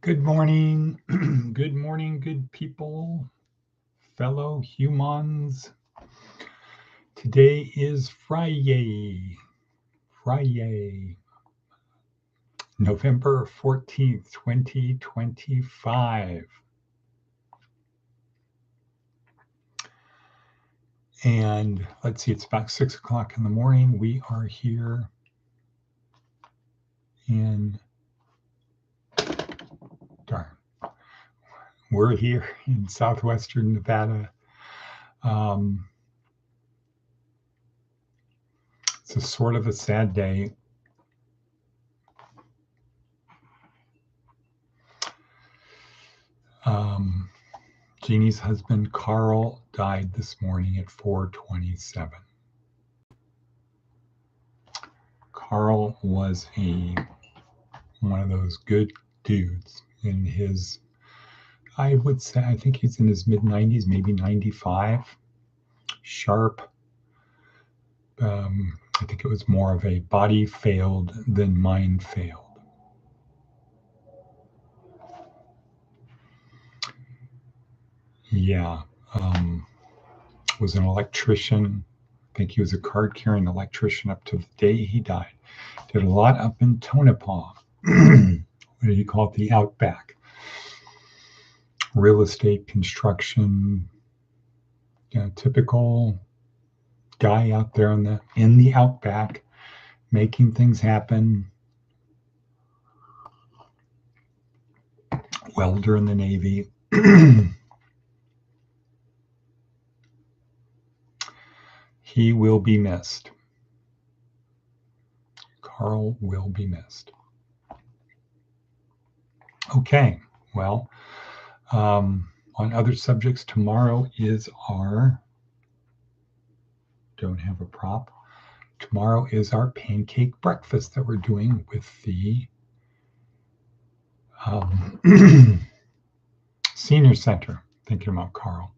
Good morning. Good morning, good people, fellow humans. Today is Friday, November 14th, 2025. And let's see, it's about 6 o'clock in the morning. We are here we're here in southwestern Nevada. It's a sort of a sad day. Jeannie's husband, Carl, died this morning at 4:27. Carl was one of those good dudes in his, I would say, I think he's in his mid-90s, maybe 95. Sharp. I think it was more of a body failed than mind failed. Yeah. Was an electrician. I think he was a card-carrying electrician up to the day he died. Did a lot up in Tonopah. What do you call it? The Outback. Real estate, construction, typical guy out there in the Outback, making things happen. Welder in the Navy. He will be missed. Carl will be missed. Okay, well, on other subjects, tomorrow is don't have a prop. Tomorrow is our pancake breakfast that we're doing with the senior center. Thinking about Carl.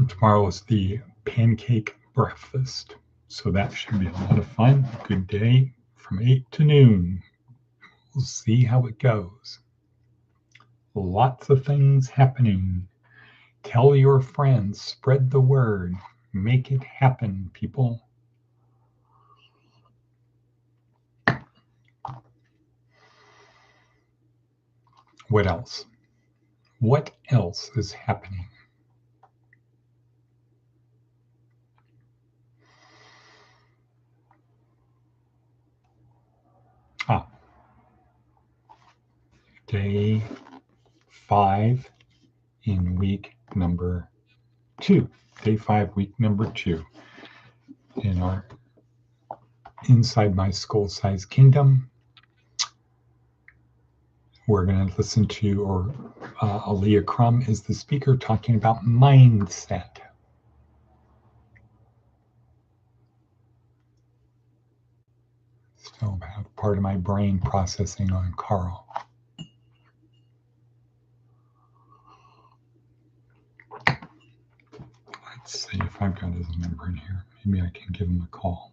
Tomorrow is the pancake breakfast. So that should be a lot of fun. Good day from 8 to noon. We'll see how it goes. Lots of things happening. Tell your friends, spread the word, make it happen, people. What else? What else is happening? Day 5 in week number 2. Day 5, week number 2 in our Inside My Skull-Size Kingdom. We're going to listen to, Aaliyah Crum is the speaker talking about mindset. So I have part of my brain processing on Carl. Let's see if I've got his number in here. Maybe I can give him a call.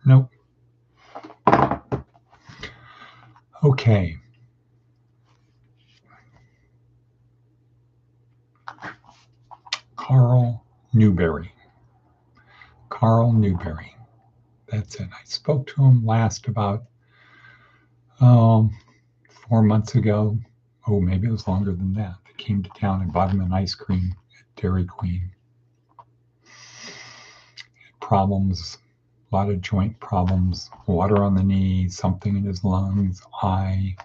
Nope. Okay. Carl Newberry. That's it. I spoke to him last about 4 months ago. Oh, maybe it was longer than that. I came to town and bought him an ice cream at Dairy Queen. Problems, a lot of joint problems, water on the knee, something in his lungs, eye.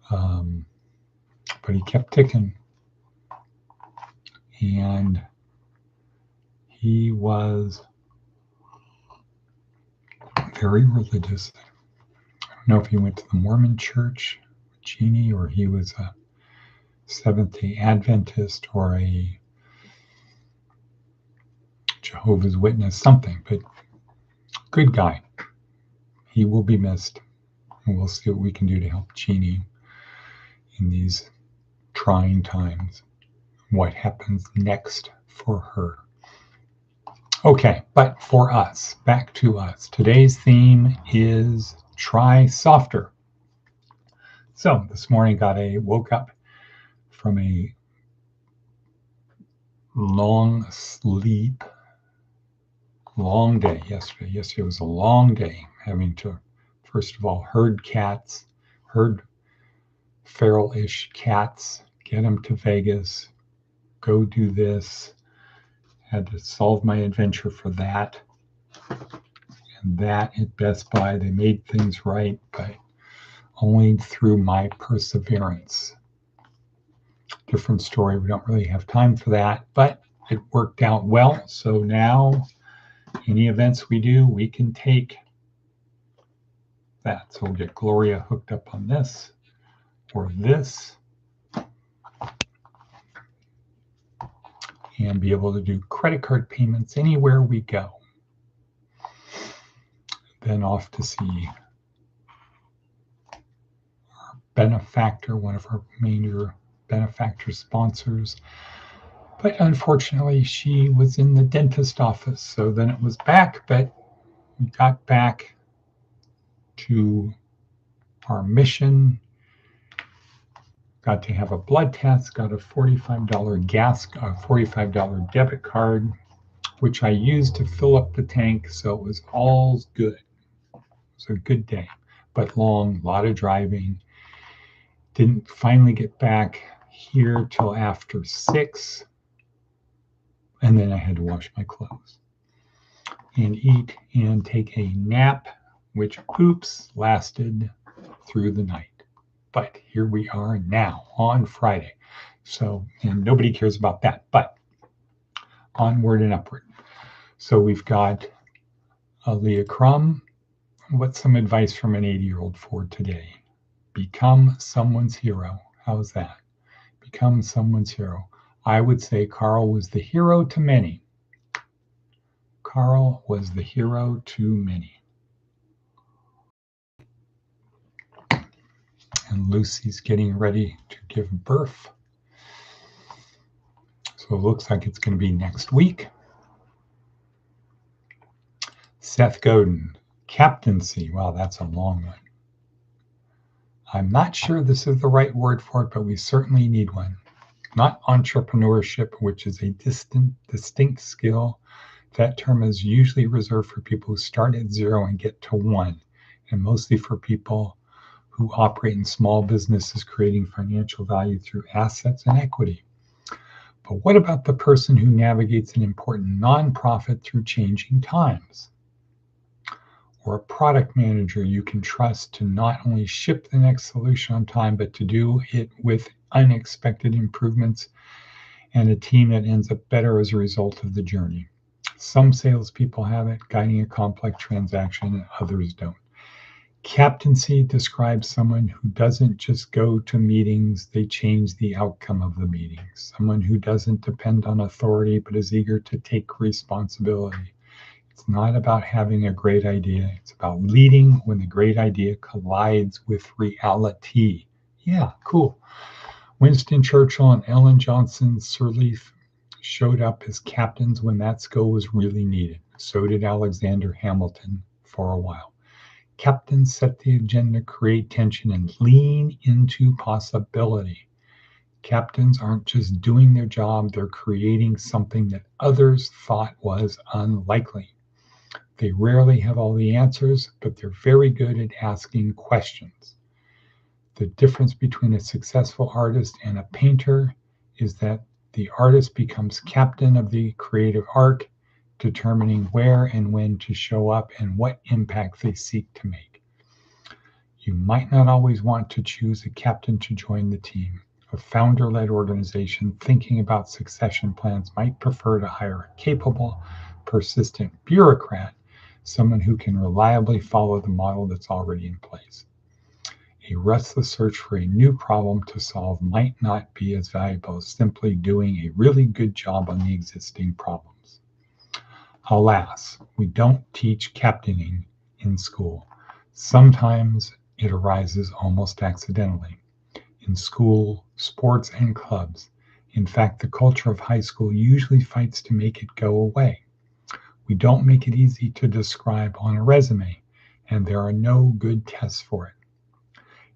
But he kept ticking. And he was very religious. I don't know if he went to the Mormon church, Jeannie, or he was a Seventh-day Adventist or a Jehovah's Witness, something, but good guy. He will be missed, and we'll see what we can do to help Jeannie in these trying times. What happens next for her? Okay, but for us, back to us. Today's theme is try softer. So this morning woke up from a long sleep, long day yesterday. Yesterday was a long day, having to, first of all, herd feral-ish cats, get them to Vegas, go do this. Had to solve my adventure for that. And that at Best Buy, they made things right, but only through my perseverance. Different story. We don't really have time for that, but it worked out well. So now any events we do, we can take that. So we'll get Gloria hooked up on this or this and be able to do credit card payments anywhere we go. Then off to see our benefactor, one of our major benefactor sponsors. But unfortunately, she was in the dentist office. So then it was back, but we got back to our mission. Got to have a blood test, got a $45 debit card, which I used to fill up the tank. So it was all good. It was a good day, but long, a lot of driving. Didn't finally get back here till after 6. And then I had to wash my clothes and eat and take a nap, which, oops, lasted through the night. But here we are now on Friday. So, and nobody cares about that, but onward and upward. So we've got Leah Crum. What's some advice from an 80-year-old for today? Become someone's hero. How's that? Become someone's hero. I would say Carl was the hero to many. Carl was the hero to many. And Lucy's getting ready to give birth. So it looks like it's going to be next week. Seth Godin, captaincy. Wow, that's a long one. I'm not sure this is the right word for it, but we certainly need one. Not entrepreneurship, which is a distinct skill. That term is usually reserved for people who start at 0 and get to 1, and mostly for people who operate in small businesses creating financial value through assets and equity. But what about the person who navigates an important nonprofit through changing times? Or a product manager you can trust to not only ship the next solution on time, but to do it with unexpected improvements and a team that ends up better as a result of the journey. Some salespeople have it, guiding a complex transaction, and others don't. Captaincy describes someone who doesn't just go to meetings, they change the outcome of the meetings. Someone who doesn't depend on authority, but is eager to take responsibility. It's not about having a great idea. It's about leading when the great idea collides with reality. Yeah, cool. Winston Churchill and Ellen Johnson Sirleaf showed up as captains when that skill was really needed. So did Alexander Hamilton for a while. Captains set the agenda, create tension, and lean into possibility. Captains aren't just doing their job, they're creating something that others thought was unlikely. They rarely have all the answers, but they're very good at asking questions. The difference between a successful artist and a painter is that the artist becomes captain of the creative arc, determining where and when to show up and what impact they seek to make. You might not always want to choose a captain to join the team. A founder-led organization thinking about succession plans might prefer to hire a capable, persistent bureaucrat, someone who can reliably follow the model that's already in place. A restless search for a new problem to solve might not be as valuable as simply doing a really good job on the existing problems. Alas, we don't teach captaining in school. Sometimes it arises almost accidentally. in school, sports, and clubs. In fact, the culture of high school usually fights to make it go away. We don't make it easy to describe on a resume, and there are no good tests for it.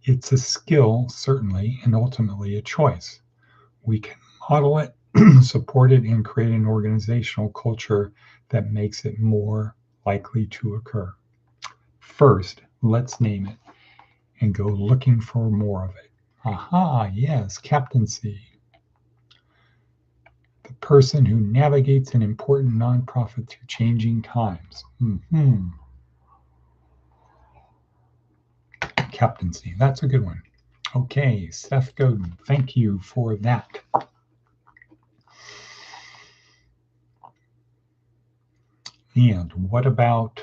It's a skill, certainly, and ultimately a choice. We can model it, support it, and create an organizational culture that makes it more likely to occur. First, let's name it and go looking for more of it. Aha, yes, captaincy. The person who navigates an important nonprofit through changing times. Captaincy, that's a good one. Okay, Seth Godin, thank you for that. And what about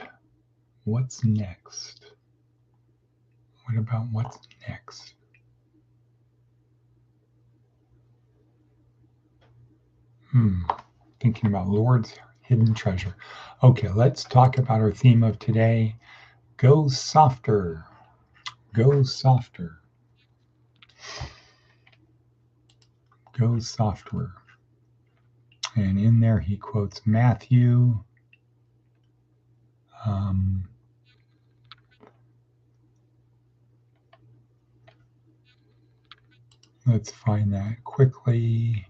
what's next? What about what's next? Thinking about Lord's hidden treasure. Okay, let's talk about our theme of today. Go softer. Go softer. Go software. And in there he quotes Matthew. Let's find that quickly.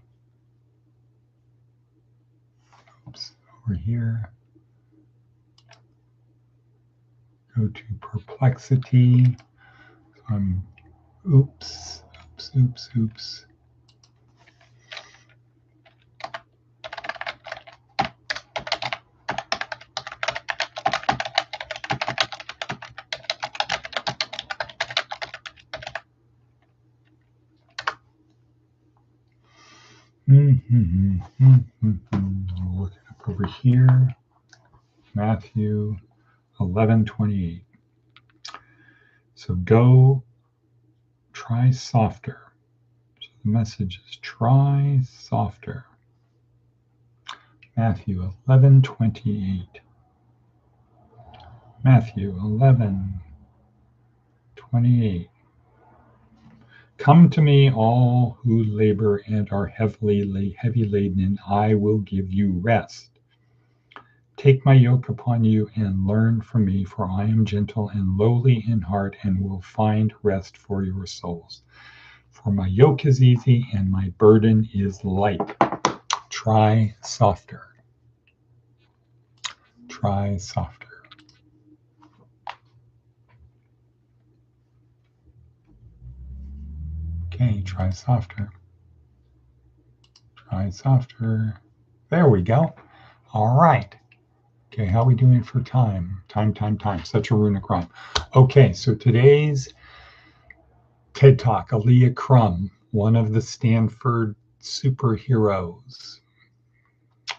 Oops, over here. Go to perplexity. Oops. I'll look it up over here. Matthew 11:28. So go try softer. So the message is try softer. Matthew 11:28. Matthew 11:28. Come to me, all who labor and are heavy laden, and I will give you rest. Take my yoke upon you and learn from me, for I am gentle and lowly in heart, and will find rest for your souls. For my yoke is easy and my burden is light. Try softer. Try softer. Okay, try softer. Try softer. There we go. All right. Okay, how are we doing for time? Time. Such a runic rhyme. Okay, so today's TED Talk, Aaliyah Crum, one of the Stanford superheroes,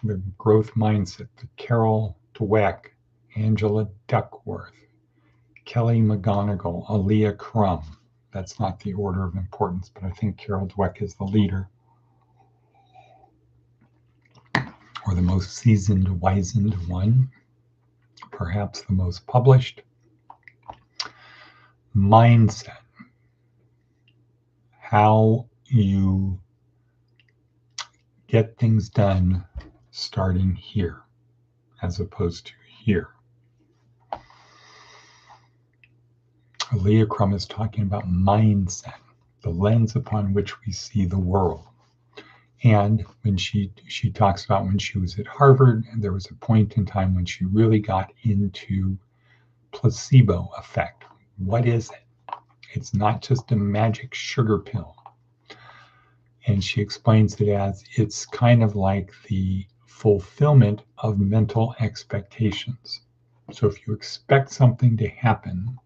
the growth mindset, the Carol Dweck, Angela Duckworth, Kelly McGonigal, Aaliyah Crum. That's not the order of importance, but I think Carol Dweck is the leader, or the most seasoned, wizened one, perhaps the most published. Mindset. How you get things done starting here as opposed to here. Aaliyah Crum is talking about mindset, the lens upon which we see the world. And when she talks about when she was at Harvard, and there was a point in time when she really got into placebo effect. What is it? It's not just a magic sugar pill. And she explains it as it's kind of like the fulfillment of mental expectations. So if you expect something to happen,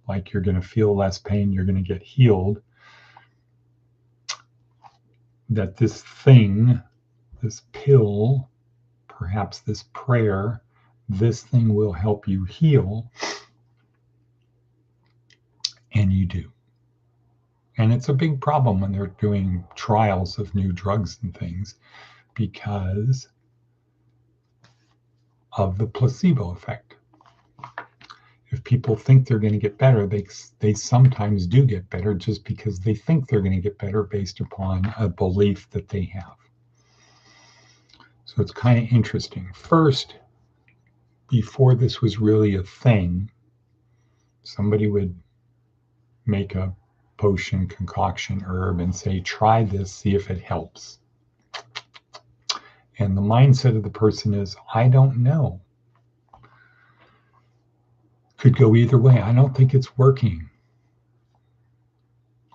like you're going to feel less pain, you're going to get healed, that this thing, this pill, perhaps this prayer, this thing will help you heal, and you do. And it's a big problem when they're doing trials of new drugs and things because of the placebo effect. If people think they're going to get better, they sometimes do get better just because they think they're going to get better based upon a belief that they have. So it's kind of interesting. First, before this was really a thing, somebody would make a potion, concoction, herb, and say, try this, see if it helps. And the mindset of the person is, I don't know. Could go either way. I don't think it's working.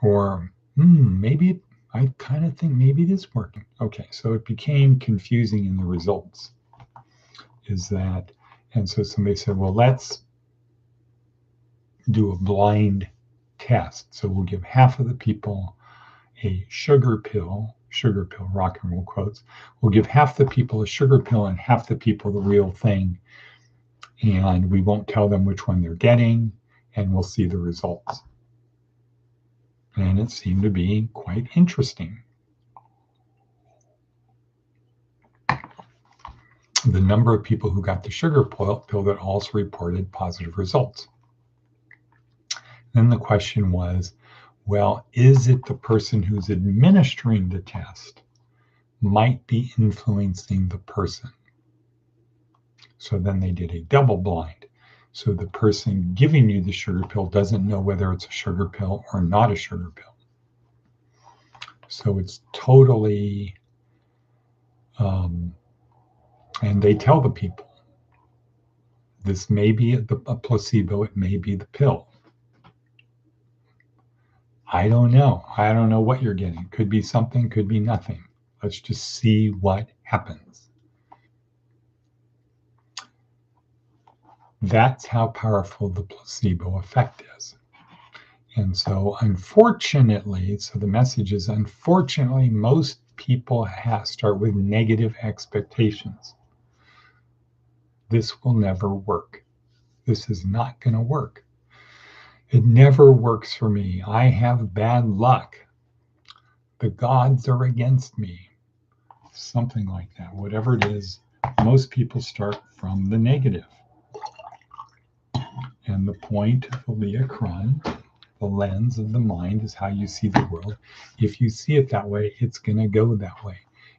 Or, maybe, I kind of think maybe it is working. Okay, so it became confusing in the results. Is that, and so somebody said, well, let's do a blind test. So we'll give half of the people a sugar pill, rock and roll quotes. We'll give half the people a sugar pill and half the people the real thing. And we won't tell them which one they're getting, and we'll see the results. And it seemed to be quite interesting. The number of people who got the sugar pill that also reported positive results. Then the question was, well, is it the person who's administering the test might be influencing the person? So then they did a double blind. So the person giving you the sugar pill doesn't know whether it's a sugar pill or not a sugar pill. So it's totally, and they tell the people, this may be a placebo, it may be the pill. I don't know. I don't know what you're getting. Could be something, could be nothing. Let's just see what happens. That's how powerful the placebo effect is. And so unfortunately, so the message is, unfortunately, most people start with negative expectations. This will never work. This is not going to work. It never works for me. I have bad luck. The gods are against me. Something like that. Whatever it is, most people start from the negative. And the point of the Leocron, the lens of the mind, is how you see the world. If you see it that way, it's going to go that way.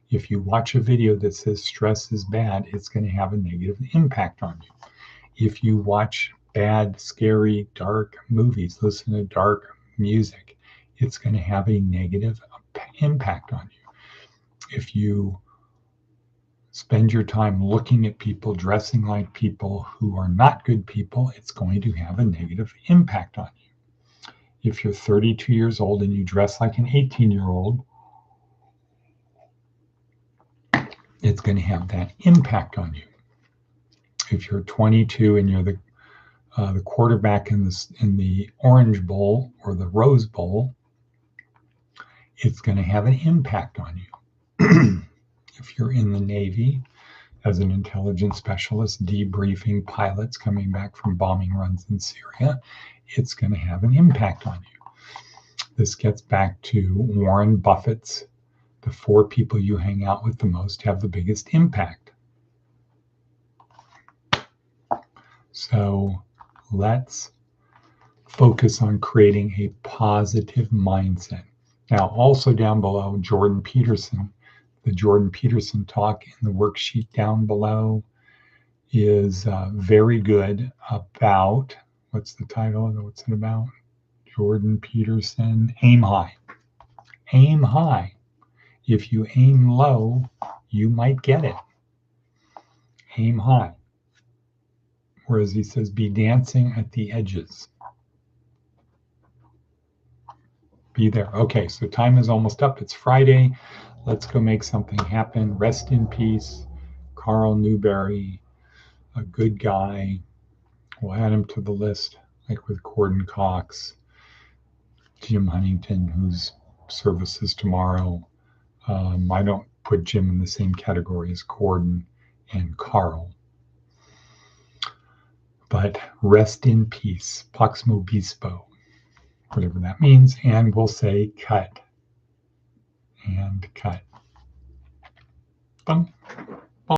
If you watch a video that says stress is bad, it's going to have a negative impact on you. If you watch bad, scary, dark movies, listen to dark music, it's going to have a negative impact on you. If you spend your time looking at people dressing like people who are not good people, it's going to have a negative impact on you. If you're 32 years old and you dress like an 18-year-old, it's going to have that impact on you. If you're 22 and you're the quarterback in the Orange Bowl or the Rose Bowl, it's going to have an impact on you. If you're in the Navy as an intelligence specialist debriefing pilots coming back from bombing runs in Syria, it's going to have an impact on you. This gets back to Warren Buffett's, the 4 people you hang out with the most have the biggest impact. So let's focus on creating a positive mindset. Now, also down below, Jordan Peterson, the Jordan Peterson talk in the worksheet down below is very good about, what's the title? What's it about? Jordan Peterson, aim high. Aim high. If you aim low, you might get it. Aim high. Whereas he says, be dancing at the edges. Be there. Okay, so time is almost up. It's Friday. Let's go make something happen. Rest in peace, Carl Newberry, a good guy. We'll add him to the list, like with Gordon Cox, Jim Huntington, whose services tomorrow. I don't put Jim in the same category as Gordon and Carl. But rest in peace, Pax Mobispo, whatever that means, and we'll say cut. And cut. Done.